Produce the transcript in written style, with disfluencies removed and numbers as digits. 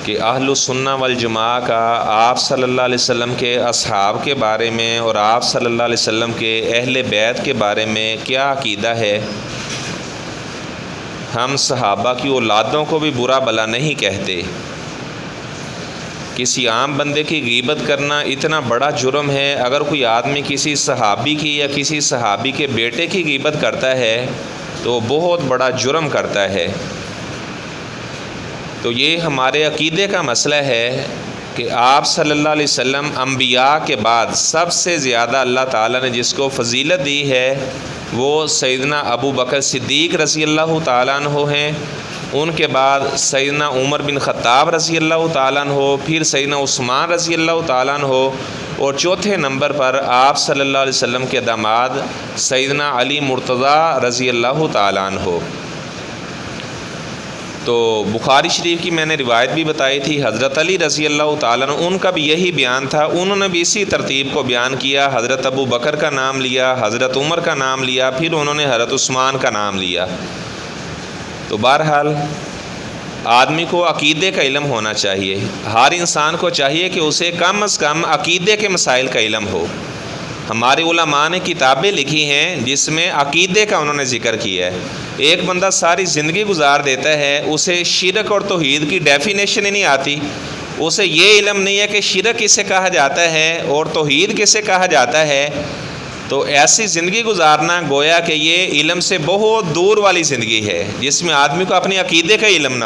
کہ اہل السنہ والجماعہ کا آپ صلی اللہ علیہ وسلم کے اصحاب کے بارے میں اور آپ صلی اللہ علیہ وسلم کے اہل بیت کے بارے میں کیا عقیدہ ہے۔ ہم صحابہ کی اولادوں کو بھی برا بھلا نہیں کہتے۔ کسی عام بندے کی غیبت کرنا اتنا بڑا جرم ہے، اگر کوئی آدمی کسی صحابی کی یا کسی صحابی کے بیٹے کی غیبت کرتا ہے تو وہ بہت بڑا جرم کرتا ہے۔ تو یہ ہمارے عقیدے کا مسئلہ ہے کہ آپ صلی اللہ علیہ وسلم انبیاء کے بعد سب سے زیادہ اللہ تعالیٰ نے جس کو فضیلت دی ہے وہ سیدنا ابو بکر صدیق رضی اللہ تعالیٰ عنہ ہیں، ان کے بعد سیدنا عمر بن خطاب رضی اللہ تعالیٰ عنہ، پھر سیدنا عثمان رضی اللہ تعالیٰ عنہ، اور چوتھے نمبر پر آپ صلی اللہ علیہ وسلم کے داماد سیدنا علی مرتضیٰ رضی اللہ تعالیٰ عنہ۔ تو بخاری شریف کی میں نے روایت بھی بتائی تھی، حضرت علی رضی اللہ تعالیٰ عنہ ان کا بھی یہی بیان تھا، انہوں نے بھی اسی ترتیب کو بیان کیا، حضرت ابو بکر کا نام لیا، حضرت عمر کا نام لیا، پھر انہوں نے حضرت عثمان کا نام لیا۔ تو بہرحال آدمی کو عقیدے کا علم ہونا چاہیے، ہر انسان کو چاہیے کہ اسے کم از کم عقیدے کے مسائل کا علم ہو۔ ہمارے علماء نے کتابیں لکھی ہیں جس میں عقیدے کا انہوں نے ذکر کیا ہے۔ ایک بندہ ساری زندگی گزار دیتا ہے، اسے شرک اور توحید کی ڈیفینیشن ہی نہیں آتی، اسے یہ علم نہیں ہے کہ شرک کسے کہا جاتا ہے اور توحید کسے کہا جاتا ہے، تو ایسی زندگی گزارنا گویا کہ یہ علم سے بہت دور والی زندگی ہے جس میں آدمی کو اپنے عقیدے کا علم نہ